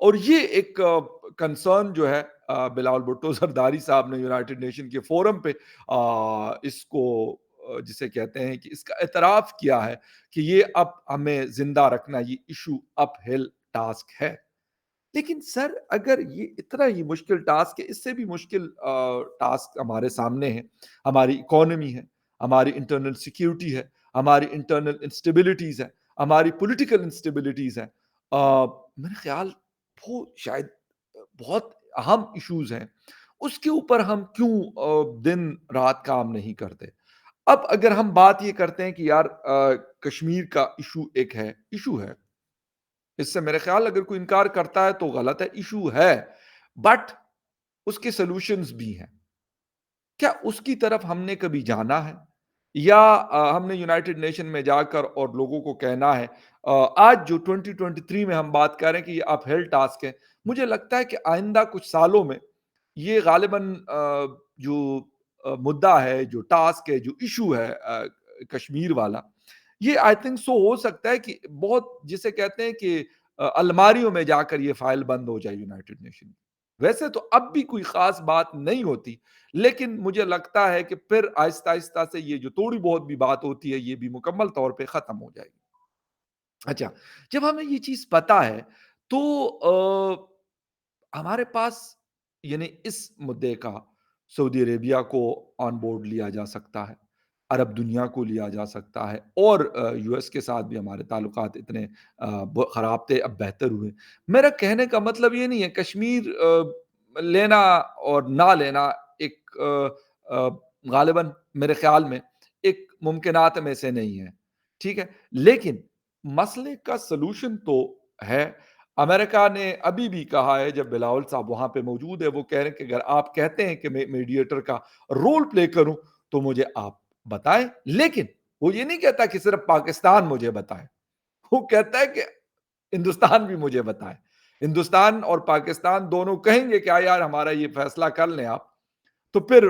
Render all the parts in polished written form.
اور یہ ایک کنسرن جو ہے بلاول بھٹو زرداری صاحب نے یونائٹڈ نیشن کے فورم پہ اس کو جسے کہتے ہیں کہ اس کا اعتراف کیا ہے کہ یہ اب ہمیں زندہ رکھنا یہ ایشو اپ ہل ٹاسک ہے۔ لیکن سر اگر یہ اتنا ہی مشکل ٹاسک ہے، اس سے بھی مشکل ٹاسک ہمارے سامنے ہے، ہماری اکانومی ہے، ہماری انٹرنل سیکیورٹی ہے، ہماری انٹرنل انسٹیبلٹیز ہے، ہماری پولیٹیکل انسٹیبلٹیز ہیں، میرے خیال وہ شاید بہت اہم ایشوز ہیں، اس کے اوپر ہم کیوں دن رات کام نہیں کرتے؟ اب اگر ہم بات یہ کرتے ہیں کہ یار کشمیر کا ایشو ایک ہے، ایشو ہے، اس سے میرے خیال اگر کوئی انکار کرتا ہے تو غلط ہے، ایشو ہے، بٹ اس کے سلوشنز بھی ہیں۔ کیا اس کی طرف ہم نے کبھی جانا ہے؟ یا ہم نے یونائٹڈ نیشن میں جا کر اور لوگوں کو کہنا ہے آج جو 2023 میں ہم بات کر رہے ہیں کہ یہ اپ ہل ٹاسک ہے، مجھے لگتا ہے کہ آئندہ کچھ سالوں میں یہ غالباً جو مدعا ہے، جو ٹاسک ہے، جو ایشو ہے کشمیر والا، یہ آئی تھنک سو ہو سکتا ہے کہ بہت جسے کہتے ہیں کہ الماریوں میں جا کر یہ فائل بند ہو جائے یونائٹڈ نیشن کی۔ ویسے تو اب بھی کوئی خاص بات نہیں ہوتی، لیکن مجھے لگتا ہے کہ پھر آہستہ آہستہ سے یہ جو تھوڑی بہت بھی بات ہوتی ہے یہ بھی مکمل طور پہ ختم ہو جائے گی۔ اچھا، جب ہمیں یہ چیز پتا ہے تو ہمارے پاس یعنی اس مدعے کا سعودی عربیہ کو آن بورڈ لیا جا سکتا ہے، عرب دنیا کو لیا جا سکتا ہے، اور یو ایس کے ساتھ بھی ہمارے تعلقات اتنے خراب تھے، اب بہتر ہوئے۔ میرا کہنے کا مطلب یہ نہیں ہے کشمیر لینا اور نہ لینا ایک غالباً میرے خیال میں ایک ممکنات میں سے نہیں ہے، ٹھیک ہے، لیکن مسئلے کا سلوشن تو ہے۔ امریکہ نے ابھی بھی کہا ہے، جب بلاول صاحب وہاں پہ موجود ہے، وہ کہہ رہے ہیں کہ اگر آپ کہتے ہیں کہ میں میڈیٹر کا رول پلے کروں تو مجھے آپ بتائیں، لیکن وہ یہ نہیں کہتا کہ صرف پاکستان مجھے بتائے، وہ کہتا ہے کہ ہندوستان بھی مجھے بتائے، ہندوستان اور پاکستان دونوں کہیں گے کہ یار ہمارا یہ فیصلہ کر لیں آپ، تو پھر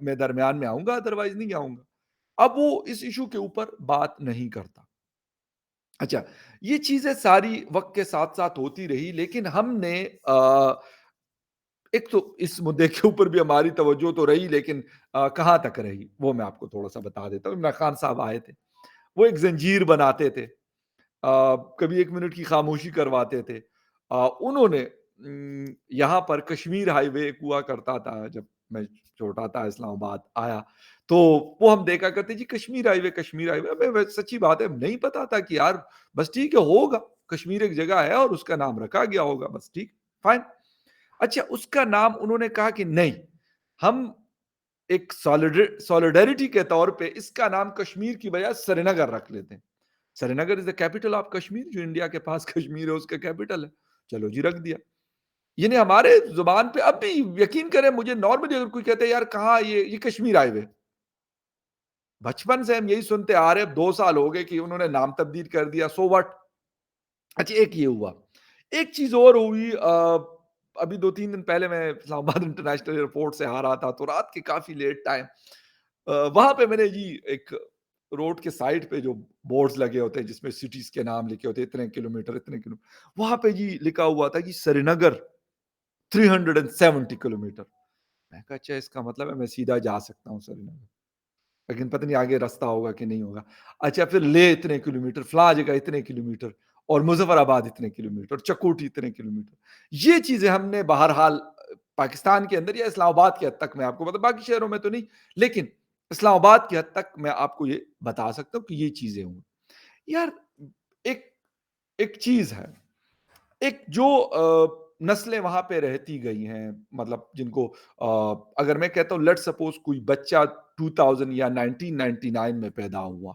میں درمیان میں آؤں گا، ادروائز نہیں آؤں گا۔ اب وہ اس ایشو کے اوپر بات نہیں کرتا۔ اچھا، یہ چیزیں ساری وقت کے ساتھ ساتھ ہوتی رہی، لیکن ہم نے ایک تو اس مدعے کے اوپر بھی ہماری توجہ تو رہی، لیکن کہاں تک رہی وہ میں آپ کو تھوڑا سا بتا دیتا ہوں۔ عمران خان صاحب آئے تھے، وہ ایک زنجیر بناتے تھے، کبھی 1 منٹ کی خاموشی کرواتے تھے۔ انہوں نے یہاں پر کشمیر ہائی وے ایک ہوا کرتا تھا، جب میں چھوٹا تھا اسلام آباد آیا تو وہ ہم دیکھا کرتے جی کشمیر ہائی وے، کشمیر ہائی وے، ہمیں سچی بات ہے نہیں پتا تھا کہ یار بس ٹھیک ہے ہوگا، کشمیر ایک جگہ ہے اور اس کا نام رکھا گیا ہوگا، بس ٹھیک فائن۔ اچھا، اس کا نام انہوں نے کہا کہ نہیں، ہم ایک سولیڈیرٹی کے طور پہ اس کا نام کشمیر کی بجائے سری نگر رکھ لیتے ہیں۔ سری نگر از دا کیپٹل آف کشمیر، جو انڈیا کے پاس کشمیر ہے اس کا کیپٹل ہے، چلو جی رکھ دیا۔ یعنی ہمارے زبان پہ اب بھی یقین کریں، مجھے نارملی اگر کوئی کہتے ہیں یار کہاں یہ کشمیر آئے ہوئے، بچپن سے ہم یہی سنتے آ رہے، 2 سال ہو گئے کہ انہوں نے نام تبدیل کر دیا، سو واٹ۔ اچھا، ایک یہ ہوا، ایک چیز اور ہوئی، ابھی 2-3 دن پہلے میں اسلام آباد انٹرنیشنل ایئرپورٹ سے آ رہا تھا تو رات کے کافی لیٹ ٹائم وہاں پہ میں نے جی ایک روڈ کے سائڈ پہ جو بورڈز لگے ہوتے ہیں جس میں سٹیز کے نام لکھے ہوتے ہیں، اتنے کلومیٹر اتنے کلومیٹر، وہاں پہ جی لکھا ہوا تھا کہ سری نگر 370 کلومیٹر۔ میں کہا اچھا اس کا مطلب ہے میں سیدھا جا سکتا ہوں سری نگر، لیکن پتہ نہیں آگے راستہ ہوگا کہ نہیں ہوگا۔ اچھا، پھر لے اتنے کلومیٹر، فلاں جگہ اتنے کلومیٹر، اور مظفر آباد اتنے کلومیٹر، چکوٹی اتنے کلومیٹر۔ یہ چیزیں ہم نے بہرحال پاکستان کے اندر یا اسلام آباد کی حد تک، میں آپ کو بتا، باقی شہروں میں تو نہیں، لیکن اسلام آباد کی حد تک میں آپ کو یہ بتا سکتا ہوں کہ یہ چیزیں ہوں۔ یار ایک ایک چیز ہے، ایک جو نسلیں وہاں پہ رہتی گئی ہیں، مطلب جن کو اگر میں کہتا ہوں لیٹ سپوز کوئی بچہ 2000 یا 1999 میں پیدا ہوا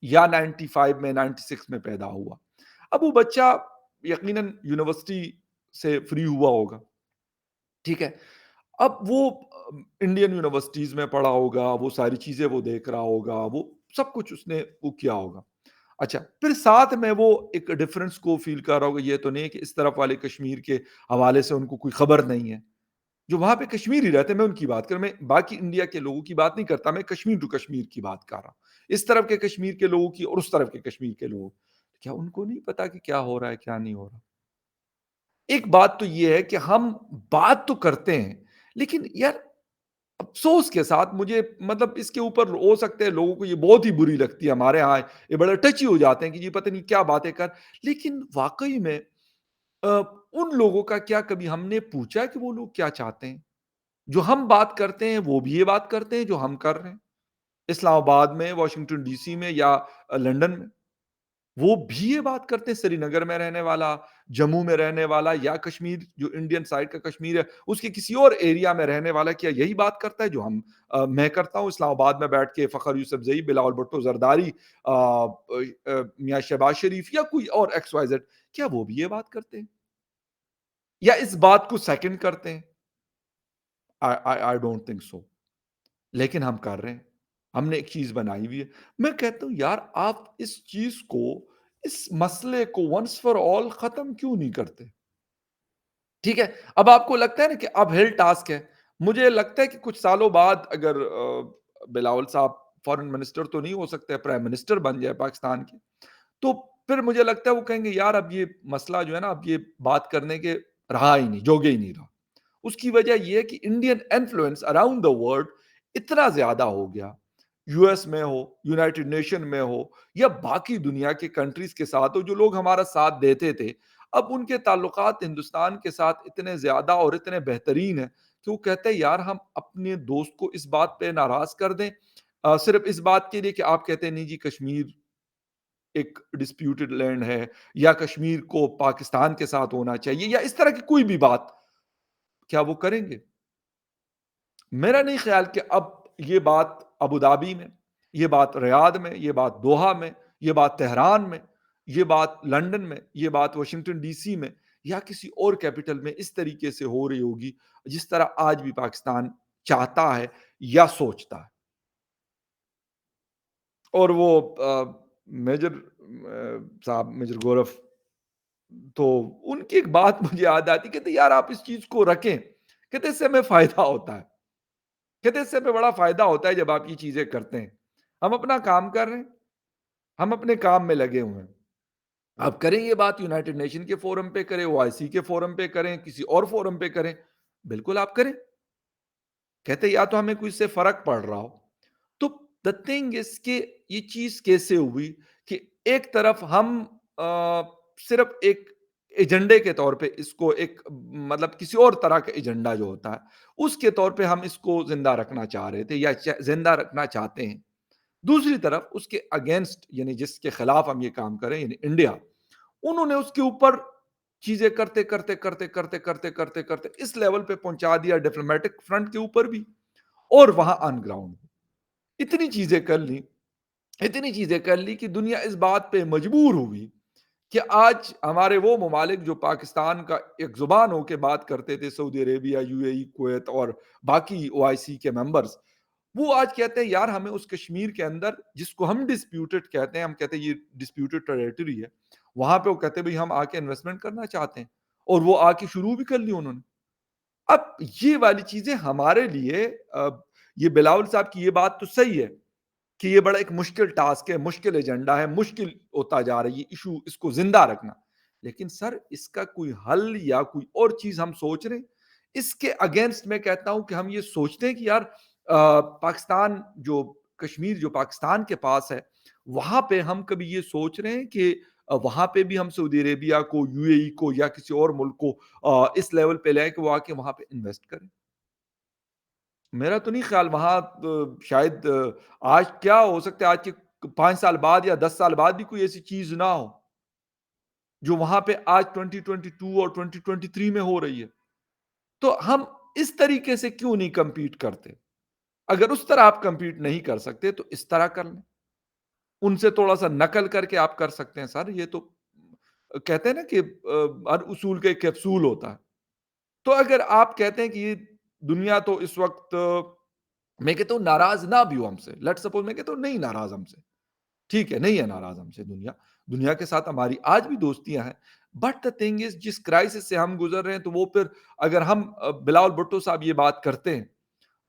یا 95 میں 96 میں پیدا ہوا، اب وہ بچہ یقیناً یونیورسٹی سے فری ہوا ہوگا، ٹھیک ہے، اب وہ انڈین یونیورسٹیز میں پڑھا ہوگا، وہ ساری چیزیں وہ دیکھ رہا ہوگا، وہ سب کچھ اس نے وہ کیا ہوگا۔ اچھا، پھر ساتھ میں وہ ایک ڈفرنس کو فیل کر رہا ہوگا، یہ تو نہیں کہ اس طرف والے کشمیر کے حوالے سے ان کو کوئی خبر نہیں ہے، جو وہاں پہ کشمیری رہتے ہیں، میں ان کی بات کروں، میں باقی انڈیا کے لوگوں کی بات نہیں کرتا، میں کشمیر ٹو کشمیر کی بات کر رہا ہوں، اس طرف کے کشمیر کے لوگوں کی اور اس طرف کے کشمیر کے لوگوں۔ کیا ان کو نہیں پتا کہ کیا ہو رہا ہے کیا نہیں ہو رہا؟ ایک بات تو یہ ہے کہ ہم بات تو کرتے ہیں، لیکن یار افسوس کے ساتھ مجھے مطلب اس کے اوپر ہو سکتا ہے لوگوں کو یہ بہت ہی بری لگتی ہے، ہمارے ہاں یہ بڑے ٹچی ہو جاتے ہیں کہ جی پتہ نہیں کیا باتیں کر، لیکن واقعی میں ان لوگوں کا کیا کبھی ہم نے پوچھا کہ وہ لوگ کیا چاہتے ہیں؟ جو ہم بات کرتے ہیں وہ بھی یہ بات کرتے ہیں جو ہم کر رہے ہیں، اسلام آباد میں، واشنگٹن ڈی سی میں یا لندن میں، وہ بھی یہ بات کرتے ہیں، سری نگر میں رہنے والا، جموں میں رہنے والا یا کشمیر جو انڈین سائڈ کا کشمیر ہے اس کے کسی اور ایریا میں رہنے والا کیا یہی بات کرتا ہے جو ہم میں کرتا ہوں اسلام آباد میں بیٹھ کے فخر یوسف زئی، بلاول بھٹو زرداری، میاں شہباز شریف یا کوئی اور ایکس وائی زیڈ، کیا وہ بھی یہ بات کرتے ہیں یا اس بات کو سیکنڈ کرتے ہیں؟ آئی ڈونٹ تھنک سو، لیکن ہم کر رہے ہیں، ہم نے ایک چیز بنائی ہوئی ہے۔ میں کہتا ہوں یار آپ اس چیز کو، اس مسئلے کو ونس فار آل ختم کیوں نہیں کرتے؟ ٹھیک ہے، اب آپ کو لگتا ہے نا کہ اب ہل ٹاسک ہے، مجھے لگتا ہے کہ کچھ سالوں بعد اگر بلاول صاحب فارن منسٹر تو نہیں ہو سکتے، پرائم منسٹر بن جائے پاکستان کے، تو پھر مجھے لگتا ہے وہ کہیں گے یار اب یہ مسئلہ جو ہے نا اب یہ بات کرنے کے رہا ہی نہیں، جوگے ہی نہیں رہا۔ اس کی وجہ یہ ہے کہ Indian influence around the world اتنا زیادہ ہو گیا، یو ایس میں ہو، یونائٹڈ نیشن میں ہو یا باقی دنیا کے کنٹریز کے ساتھ ہو جو لوگ ہمارا ساتھ دیتے تھے، اب ان کے تعلقات ہندوستان کے ساتھ اتنے زیادہ اور اتنے بہترین ہیں کہ وہ کہتے ہیں یار ہم اپنے دوست کو اس بات پہ ناراض کر دیں، صرف اس بات کے لیے کہ آپ کہتے ہیں نہیں جی کشمیر ایک ڈسپیوٹڈ لینڈ ہے یا کشمیر کو پاکستان کے ساتھ ہونا چاہیے یا اس طرح کی کوئی بھی بات، کیا وہ کریں گے؟ میرا نہیں خیال کہ اب یہ بات ابو دھابی میں، یہ بات ریاض میں، یہ بات دوحہ میں، یہ بات تہران میں، یہ بات لندن میں، یہ بات واشنگٹن ڈی سی میں یا کسی اور کیپٹل میں اس طریقے سے ہو رہی ہوگی جس طرح آج بھی پاکستان چاہتا ہے یا سوچتا ہے۔ اور وہ میجر صاحب میجر گورف، تو ان کی ایک بات مجھے یاد آتی، کہتے یار آپ اس چیز کو رکھیں، کہتے اس سے ہمیں فائدہ ہوتا ہے، کہتے اس سے ہمیں بڑا فائدہ ہوتا ہے جب آپ یہ چیزیں کرتے ہیں، ہم اپنا کام کر رہے ہیں، ہم اپنے کام میں لگے ہوئے ہیں، آپ کریں یہ بات یونائٹڈ نیشن کے فورم پہ کریں، او آئی سی کے فورم پہ کریں، کسی اور فورم پہ کریں، بالکل آپ کریں، کہتے یا تو ہمیں کوئی سے فرق پڑ رہا ہو۔ تو دا تھنگ از کہ یہ چیز کیسے ہوئی کہ ایک طرف ہم صرف ایک ایجنڈے کے طور پہ اس کو ایک مطلب کسی اور طرح کا ایجنڈا جو ہوتا ہے اس کے طور پہ ہم اس کو زندہ رکھنا چاہ رہے تھے یا زندہ رکھنا چاہتے ہیں، دوسری طرف اس کے اگینسٹ یعنی جس کے خلاف ہم یہ کام کریں یعنی انڈیا، انہوں نے اس کے اوپر چیزیں کرتے کرتے کرتے کرتے کرتے کرتے کرتے اس لیول پہ پہنچا دیا ڈپلومیٹک فرنٹ کے اوپر بھی اور وہاں آن گراؤنڈ اتنی چیزیں کر لی، اتنی چیزیں کر لی کہ دنیا اس بات پہ مجبور ہوئی کہ آج ہمارے وہ ممالک جو پاکستان کا ایک زبان ہو کے بات کرتے تھے، سعودی عربیہ، یو اے ای، کویت اور باقی او آئی سی کے ممبرز، وہ آج کہتے ہیں یار ہمیں اس کشمیر کے اندر جس کو ہم ڈسپیوٹڈ کہتے ہیں، ہم کہتے ہیں یہ ڈسپیوٹڈ ٹریٹری ہے، وہاں پہ وہ کہتے ہیں بھائی ہم آ کے انویسٹمنٹ کرنا چاہتے ہیں اور وہ آ کے شروع بھی کر لی انہوں نے۔ اب یہ والی چیزیں ہمارے لیے یہ بلاول صاحب کی یہ بات تو صحیح ہے کہ یہ بڑا ایک مشکل ٹاسک ہے، مشکل ایجنڈا ہے، مشکل ہوتا جا رہا ہے یہ ایشو، اس کو زندہ رکھنا، لیکن سر اس کا کوئی حل یا کوئی اور چیز ہم سوچ رہے ہیں اس کے اگینسٹ؟ میں کہتا ہوں کہ ہم یہ سوچتے ہیں کہ یار پاکستان جو کشمیر جو پاکستان کے پاس ہے وہاں پہ ہم کبھی یہ سوچ رہے ہیں کہ وہاں پہ بھی ہم سعودی عربیہ کو، یو اے ای کو یا کسی اور ملک کو اس لیول پہ لیں کہ وہ آ کے وہاں پہ انویسٹ کریں؟ میرا تو نہیں خیال وہاں شاید آج کیا ہو سکتا ہے، آج کے 5 سال بعد یا 10 سال بعد بھی کوئی ایسی چیز نہ ہو جو وہاں پہ آج 2022 اور 2023 میں ہو رہی ہے۔ تو ہم اس طریقے سے کیوں نہیں کمپیٹ کرتے؟ اگر اس طرح آپ کمپیٹ نہیں کر سکتے تو اس طرح کر لیں، ان سے تھوڑا سا نقل کر کے آپ کر سکتے ہیں سر، یہ تو کہتے ہیں نا کہ ہر اصول کا ایک کیپسول ہوتا ہے۔ تو اگر آپ کہتے ہیں کہ یہ دنیا تو اس وقت میں کہتا ہوں ناراض نہ بھی ہو ہم سے، لیٹ سپوز میں کہتا ہوں نہیں ناراض ہم سے، ٹھیک ہے نہیں ہے ناراض ہم سے، دنیا دنیا کے ساتھ ہماری آج بھی دوستیاں ہیں، بٹ دا تھنگ از جس کرائسس سے ہم گزر رہے ہیں تو وہ پھر اگر ہم بلاول بھٹو صاحب یہ بات کرتے ہیں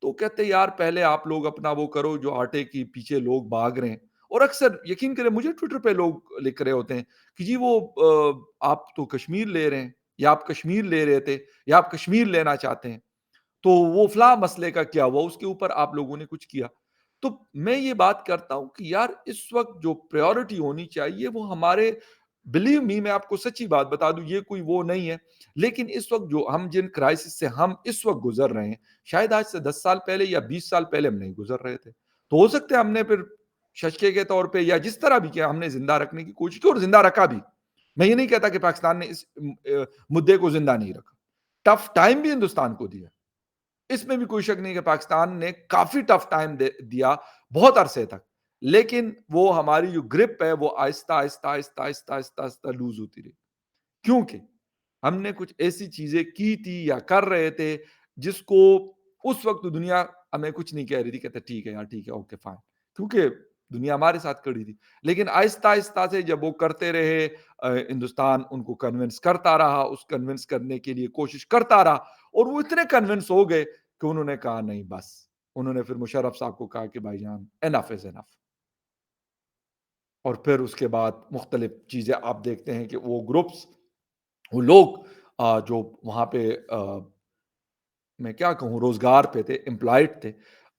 تو کہتے ہیں یار پہلے آپ لوگ اپنا وہ کرو جو آٹے کے پیچھے لوگ بھاگ رہے ہیں اور اکثر یقین کریں مجھے ٹویٹر پہ لوگ لکھ رہے ہوتے ہیں کہ جی وہ آپ تو کشمیر لے رہے ہیں، یا آپ کشمیر لے رہے تھے، یا آپ کشمیر لینا چاہتے ہیں، تو وہ فلاں مسئلے کا کیا ہوا، اس کے اوپر آپ لوگوں نے کچھ کیا۔ تو میں یہ بات کرتا ہوں کہ یار اس وقت جو پریورٹی ہونی چاہیے وہ ہمارے، بلیو می میں آپ کو سچی بات بتا دوں، یہ کوئی وہ نہیں ہے، لیکن اس وقت جو ہم جن کرائسس سے ہم اس وقت گزر رہے ہیں، شاید آج سے 10 سال پہلے یا 20 سال پہلے ہم نہیں گزر رہے تھے۔ تو ہو سکتا ہے ہم نے پھر ششکے کے طور پہ یا جس طرح بھی کیا ہم نے زندہ رکھنے کی کوشش کی اور زندہ رکھا بھی۔ میں یہ نہیں کہتا کہ پاکستان نے اس مدعے کو زندہ نہیں رکھا، ٹف ٹائم بھی ہندوستان کو دیا، اس میں بھی کوئی شک نہیں کہ پاکستان نے کافی ٹف ٹائم دیا بہت عرصے تک، لیکن وہ ہماری جو گرپ ہے وہ آہستہ آہستہ آہستہ آہستہ آہستہ آہستہ لوز ہوتی رہی، کیونکہ ہم نے کچھ ایسی چیزیں کی تھی یا کر رہے تھے جس کو اس وقت دنیا ہمیں کچھ نہیں کہہ رہی تھی، کہتے ٹھیک ہے یار، ٹھیک ہے، اوکے فائن، کیونکہ دنیا ہمارے ساتھ کھڑی تھی۔ لیکن آہستہ آہستہ سے جب وہ کرتے رہے، ہندوستان ان کو کنونس کرتا رہا، اس کنونس کرنے کے لیے کوشش کرتا رہا، اور وہ اتنے کنونس ہو گئے کہ انہوں نے کہا نہیں بس، انہوں نے پھر مشرف صاحب کو کہا کہ بھائی جان انف از انف، اور پھر اس کے بعد مختلف چیزیں آپ دیکھتے ہیں کہ وہ گروپس، وہ لوگ جو وہاں پہ میں کیا کہوں روزگار پہ تھے، امپلائڈ تھے،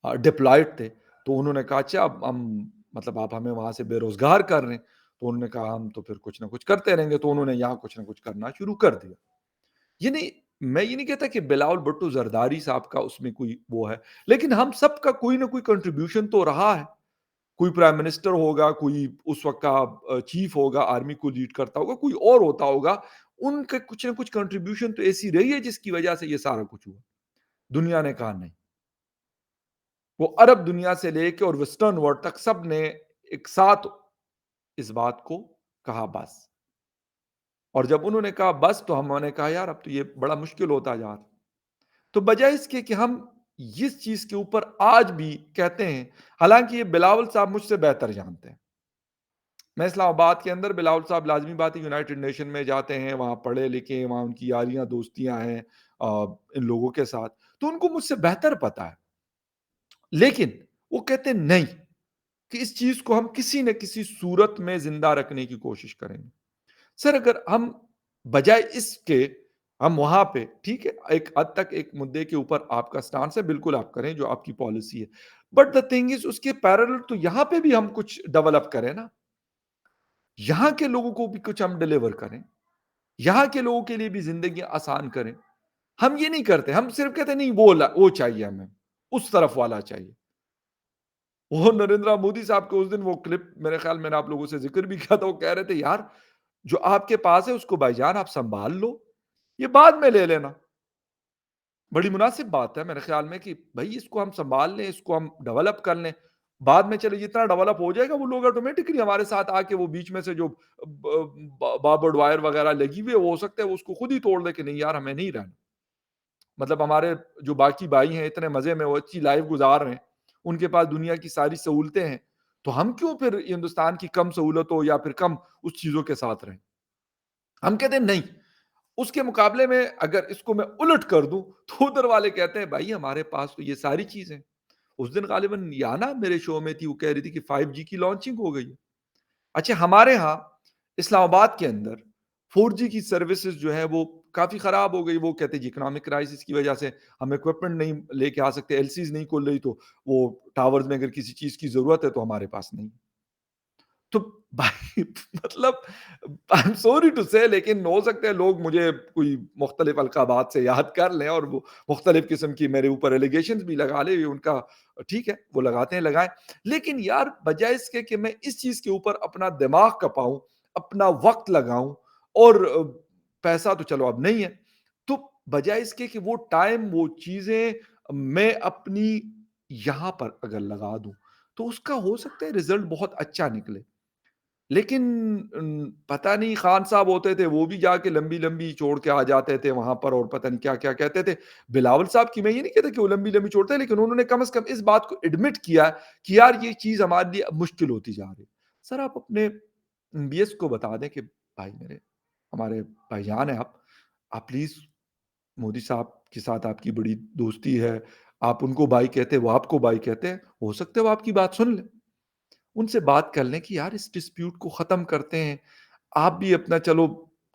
ڈپلائڈ تھے، تو انہوں نے کہا اچھا اب ہم مطلب آپ ہمیں وہاں سے بے روزگار کر رہے ہیں، تو انہوں نے کہا ہم تو پھر کچھ نہ کچھ کرتے رہیں گے، تو انہوں نے یہاں کچھ نہ کچھ کرنا شروع کر دیا۔ یہ نہیں، میں یہ نہیں کہتا کہ بلاول بھٹو زرداری صاحب کا اس میں کوئی وہ ہے، لیکن ہم سب کا کوئی نہ کوئی کنٹریبیوشن تو رہا ہے۔ کوئی پرائم منسٹر ہوگا، کوئی اس وقت کا چیف ہوگا، آرمی کو لیڈ کرتا ہوگا، کوئی اور ہوتا ہوگا، ان کے کچھ نہ کچھ کنٹریبیوشن تو ایسی رہی ہے جس کی وجہ سے یہ سارا کچھ ہوا۔ دنیا نے کہا نہیں، وہ عرب دنیا سے لے کے اور ویسٹرن ورلڈ تک سب نے ایک ساتھ اس بات کو کہا بس، اور جب انہوں نے کہا بس تو ہم نے کہا یار اب تو یہ بڑا مشکل ہوتا جا رہا۔ تو بجائے اس کے کہ ہم اس چیز کے اوپر آج بھی کہتے ہیں، حالانکہ یہ بلاول صاحب مجھ سے بہتر جانتے ہیں، میں اسلام آباد کے اندر، بلاول صاحب لازمی بات ہے یونائٹڈ نیشن میں جاتے ہیں، وہاں پڑھے لکھے، وہاں ان کی یاریاں دوستیاں ہیں ان لوگوں کے ساتھ، تو ان کو مجھ سے بہتر پتا ہے، لیکن وہ کہتے ہیں نہیں، کہ اس چیز کو ہم کسی نہ کسی صورت میں زندہ رکھنے کی کوشش کریں گے۔ سر اگر ہم بجائے اس کے ہم وہاں پہ ٹھیک ہے ایک حد تک ایک مدعے کے اوپر آپ کا سٹانس ہے، بالکل آپ کریں جو آپ کی پالیسی ہے، بٹ دا تھنگ از اس کے پیرالل تو یہاں پہ بھی ہم کچھ ڈیولپ کریں نا، یہاں کے لوگوں کو بھی کچھ ہم ڈیلیور کریں، یہاں کے لوگوں کے لیے بھی زندگی آسان کریں۔ ہم یہ نہیں کرتے، ہم صرف کہتے ہیں نہیں وہ چاہیے ہمیں، اس طرف والا چاہیے۔ وہ نریندر مودی صاحب کے اس دن وہ کلپ میرے خیال میں نے آپ لوگوں سے ذکر بھی کیا تھا، وہ کہہ رہے تھے یار جو آپ کے پاس ہے اس کو بھائی جان آپ سنبھال لو، یہ بعد میں لے لینا۔ بڑی مناسب بات ہے میرے خیال میں کہ بھائی اس کو ہم سنبھال لیں، اس کو ہم ڈیولپ کر لیں، بعد میں چلے جتنا ڈیولپ ہو جائے گا وہ لوگ آٹومیٹکلی ہمارے ساتھ آ کے وہ بیچ میں سے جو باربڈ وائر وغیرہ لگی ہوئی ہے وہ ہو سکتا ہے وہ اس کو خود ہی توڑ دے کہ نہیں یار ہمیں نہیں رہنا۔ مطلب ہمارے جو باقی بھائی ہیں اتنے مزے میں وہ اچھی لائف گزار رہے ہیں، ان کے پاس دنیا کی ساری سہولتیں ہیں، تو ہم کیوں پھر ہندوستان کی کم سہولت ہو یا پھر کم اس چیزوں کے ساتھ رہیں؟ ہم کہتے ہیں نہیں، اس کے مقابلے میں اگر اس کو میں الٹ کر دوں تو ادھر والے کہتے ہیں بھائی ہمارے پاس تو یہ ساری چیزیں۔ اس دن غالباً یانا میرے شو میں تھی، وہ کہہ رہی تھی کہ 5G کی لانچنگ ہو گئی ہے۔ اچھا ہمارے ہاں اسلام آباد کے اندر 4G کی سروسز جو ہے وہ کافی خراب ہو گئی، وہ کہتے ہیں جی اکنامک کرائسس کی وجہ سے ہم اکوپمنٹ نہیں لے کے آ سکتے، ایل سیز نہیں کھل رہی، تو وہ ٹاورز میں اگر کسی چیز کی ضرورت ہے تو ہمارے پاس نہیں۔ تو بھائی مطلب آئی ایم سوری ٹو سے، لیکن ہو سکتے ہیں لوگ مجھے کوئی مختلف القابات سے یاد کر لیں اور وہ مختلف قسم کی میرے اوپر ایلیگیشنز بھی لگا لیں، ان کا ٹھیک ہے وہ لگاتے ہیں لگائیں، لیکن یار بجائے اس کے کہ میں اس چیز کے اوپر اپنا دماغ کپاؤں، اپنا وقت لگاؤں، اور پیسہ تو چلو اب نہیں ہے، تو بجائے اس کے کہ وہ ٹائم وہ چیزیں میں اپنی یہاں پر اگر لگا دوں تو اس کا ہو سکتا ہے رزلٹ بہت اچھا نکلے۔ لیکن پتہ نہیں خان صاحب ہوتے تھے وہ بھی جا کے لمبی لمبی چھوڑ کے آ جاتے تھے وہاں پر، اور پتہ نہیں کیا کیا کہتے تھے۔ بلاول صاحب کی میں یہ نہیں کہتا کہ وہ لمبی لمبی چھوڑتے ہیں، لیکن انہوں نے کم از کم اس بات کو ایڈمٹ کیا کہ یار یہ چیز ہمارے لیے اب مشکل ہوتی جا رہی ہے۔ سر آپ اپنے بی ایس کو بتا دیں کہ بھائی میرے ہمارے بھائی جان ہیں، آپ پلیز مودی صاحب کے ساتھ آپ کی بڑی دوستی ہے، آپ ان کو بھائی کہتے ہیں، وہ آپ کو بھائی کہتے ہیں، ہو سکتا ہے وہ آپ کی بات سن لیں۔ ان سے بات کر لیں کہ یار اس ڈسپیوٹ کو ختم کرتے ہیں، آپ بھی اپنا چلو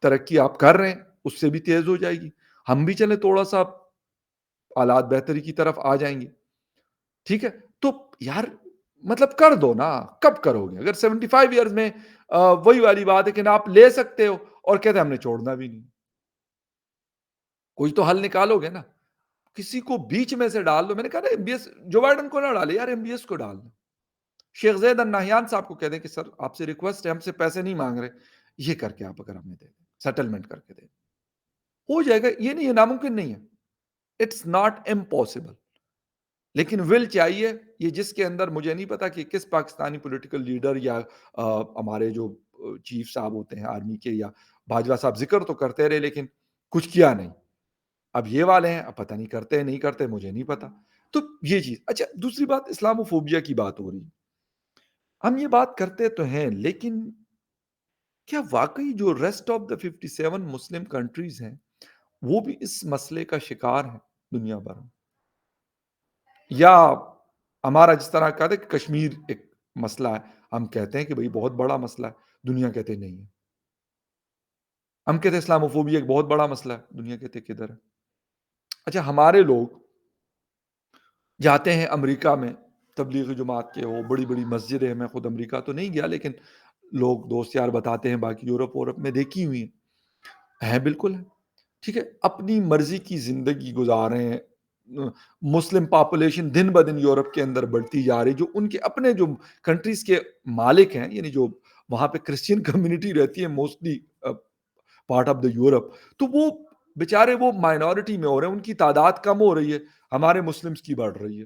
ترقی آپ کر رہے ہیں، اس سے بھی تیز ہو جائے گی، ہم بھی چلیں تھوڑا سا حالات بہتری کی طرف آ جائیں گے، ٹھیک ہے؟ تو یار مطلب کر دو نا، کب کرو گے؟ اگر 75 ایئرز میں وہی والی بات ہے کہ نا آپ لے سکتے ہو اور کہتے ہیں ہم نے چھوڑنا بھی نہیں، کوئی تو حل نکالو گے نا، کسی کو بیچ میں سے ڈال دو، میں نے کہا نا M B S Joe Biden کو نہ ڈالے یار، ایم بی ایس کو ڈال دو، شیخ زید النہیان صاحب کو کہہ دیں کہ سر آپ سے ریکویسٹ ہے، ہم سے پیسے نہیں مانگ رہے، یہ کر کے آپ اگر ہمیں دے دیں، سیٹلمنٹ کر کے دے دیں، ہو جائے گا، یہ نہیں ہے ناممکن نہیں ہے، اٹس ناٹ امپاسبل، لیکن ول چاہیے، یہ جس کے اندر مجھے نہیں پتا کہ کس پاکستانی پولیٹیکل لیڈر یا ہمارے جو چیف صاحب ہوتے ہیں آرمی کے یا باجوہ صاحب ذکر تو کرتے رہے لیکن کچھ کیا نہیں، اب یہ والے ہیں اب پتہ نہیں کرتے نہیں کرتے مجھے نہیں پتا، تو یہ چیز اچھا، دوسری بات اسلام فوبیا کی بات ہو رہی ہے، ہم یہ بات کرتے تو ہیں لیکن کیا واقعی جو rest of the 57 Muslim countries ہیں وہ بھی اس مسئلے کا شکار ہیں دنیا بھر میں، یا ہمارا جس طرح کہتے ہیں کہ کشمیر ایک مسئلہ ہے، ہم کہتے ہیں کہ بھئی بہت بڑا مسئلہ ہے، دنیا کہتے ہیں نہیں ہے، ہم کہتے ہیں اسلام فوبیا ایک بہت بڑا مسئلہ ہے، دنیا کہتے ہیں کدھر ہے؟ اچھا ہمارے لوگ جاتے ہیں امریکہ میں، تبلیغی جماعت کے وہ بڑی بڑی مسجدیں ہیں، میں خود امریکہ تو نہیں گیا لیکن لوگ دوست یار بتاتے ہیں باقی یورپ میں دیکھی ہوئی ہیں بالکل ہے، ٹھیک ہے، اپنی مرضی کی زندگی گزار رہے ہیں، مسلم پاپولیشن دن بہ دن یورپ کے اندر بڑھتی جا رہی، جو ان کے اپنے جو کنٹریز کے مالک ہیں، یعنی جو وہاں پہ کرسچین کمیونٹی رہتی ہے mostly part of the Europe, تو وہ بیچارے وہ مائنورٹی میں ہو رہے ہیں، ان کی تعداد کم ہو رہی ہے، ہمارے مسلمز کی بڑھ رہی ہے،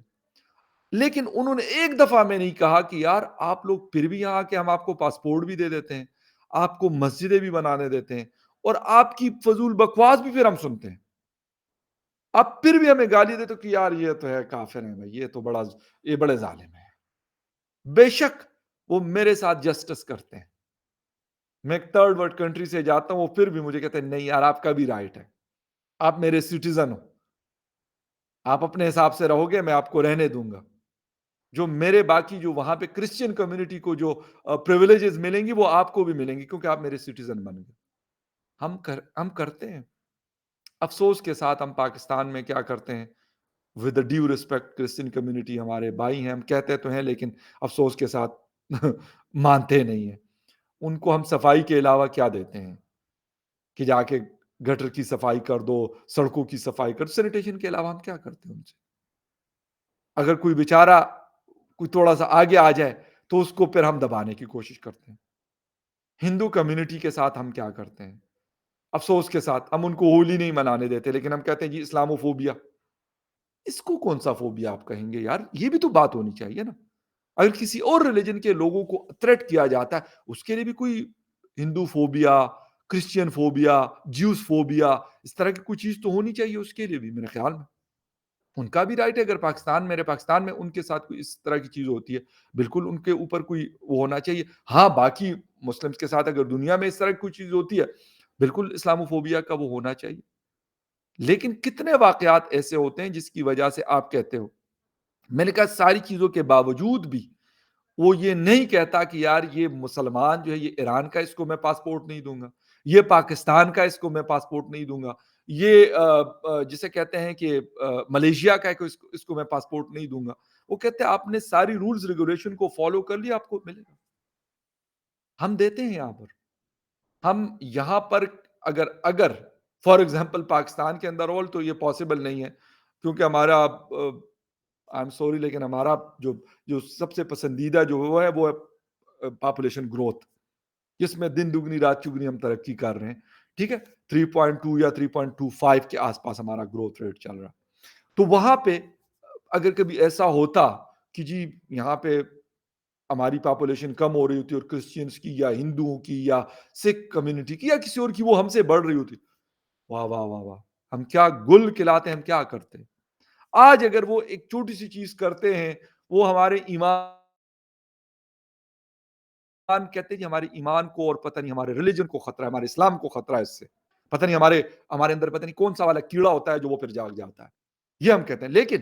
لیکن انہوں نے ایک دفعہ میں نہیں کہا کہ یار آپ لوگ پھر بھی یہاں کے ہم آپ کو پاسپورٹ بھی دے دیتے ہیں، آپ کو مسجدیں بھی بنانے دیتے ہیں اور آپ کی فضول بکواس بھی پھر ہم سنتے ہیں، آپ پھر بھی ہمیں گالی دیتے کہ یار یہ تو ہے کافر ہیں بھائی، یہ بڑے ظالم ہیں، بے شک وہ میرے ساتھ جسٹس کرتے ہیں، میں ایک تھرڈ ورلڈ کنٹری سے جاتا ہوں وہ پھر بھی مجھے کہتے ہیں نہیں یار آپ کا بھی رائٹ ہے، آپ میرے سٹیزن ہو، آپ اپنے حساب سے رہو گے میں آپ کو رہنے دوں گا، جو میرے باقی جو وہاں پہ کرسچین کمیونٹی کو جو پریویلیجز ملیں گی وہ آپ کو بھی ملیں گی کیونکہ آپ میرے سٹیزن بن گئے، ہم کرتے ہیں، افسوس کے ساتھ ہم پاکستان میں کیا کرتے ہیں، with due respect Christian community ہمارے بھائی ہیں، ہم کہتے تو ہیں لیکن افسوس کے ساتھ مانتے نہیں ہیں، ان کو ہم صفائی کے علاوہ کیا دیتے ہیں کہ جا کے گٹر کی صفائی کر دو، سڑکوں کی صفائی کر دو، سینیٹیشن کے علاوہ ہم کیا کرتے ہیں ان سے، اگر کوئی بیچارہ کوئی تھوڑا سا آگے آ جائے تو اس کو پھر ہم دبانے کی کوشش کرتے ہیں، ہندو کمیونٹی کے ساتھ ہم کیا کرتے ہیں، افسوس کے ساتھ ہم ان کو ہولی نہیں منانے دیتے لیکن ہم کہتے ہیں جی اسلامو فوبیا، اس کو کون سا فوبیا آپ کہیں گے یار، یہ بھی تو بات ہونی چاہیے نا، اگر کسی اور ریلیجن کے لوگوں کو تھریٹ کیا جاتا ہے اس کے لیے بھی کوئی Hindu phobia, Christian phobia, Jews phobia, اس طرح کی کوئی چیز تو ہونی چاہیے اس کے لیے بھی میرے خیال میں، ان کا بھی رائٹ ہے، اگر میرے پاکستان میں ان کے ساتھ کوئی اس طرح کی چیز ہوتی ہے بالکل ان کے اوپر کوئی وہ ہونا چاہیے، ہاں باقی مسلمس کے ساتھ اگر دنیا میں اس طرح کی کوئی چیز ہوتی ہے بالکل اسلام فوبیا کا وہ ہونا چاہیے، لیکن کتنے واقعات ایسے ہوتے ہیں جس کی وجہ سے آپ کہتے ہو، میں نے کہا ساری چیزوں کے باوجود بھی وہ یہ نہیں کہتا کہ یار یہ مسلمان جو ہے یہ ایران کا اس کو میں پاسپورٹ نہیں دوں گا، یہ پاکستان کا اس کو میں پاسپورٹ نہیں دوں گا، یہ جسے کہتے ہیں کہ ملیشیا کا اس کو میں پاسپورٹ نہیں دوں گا، وہ کہتے ہیں آپ نے ساری رولز ریگولیشن کو فالو کر لیا آپ کو ملے گا، ہم دیتے ہیں یہاں پر، ہم یہاں پر اگر فار ایگزامپل پاکستان کے اندر ہو تو یہ پاسبل نہیں ہے کیونکہ ہمارا آئی ایم سوری لیکن ہمارا جو جو سب سے پسندیدہ جو وہ ہے پاپولیشن گروتھ، جس میں دن دگنی رات چگنی ہم ترقی کر رہے ہیں، ٹھیک ہے 3.2 یا 3.25 کے آس پاس ہمارا گروتھ ریٹ چل رہا، تو وہاں پہ اگر کبھی ایسا ہوتا کہ جی یہاں پہ ہماری پاپولیشن کم ہو رہی ہوتی اور کرسچینس کی یا ہندوؤں کی یا سکھ کمیونٹی کی یا کسی اور کی وہ ہم سے بڑھ رہی ہوتی، واہ واہ واہ واہ، ہم کیا گل کھلاتے ہیں، ہم کیا کرتے ہیں، آج اگر وہ ایک چھوٹی سی چیز کرتے ہیں وہ ہمارے ایمان کہتے ہیں کہ ہمارے ایمان کو اور پتہ نہیں ہمارے ریلیجن کو خطرہ ہے، ہمارے اسلام کو خطرہ ہے، اس سے پتہ نہیں ہمارے اندر پتہ نہیں کون سا والا کیڑا ہوتا ہے جو وہ پھر جاگ جاتا ہے، یہ ہم کہتے ہیں، لیکن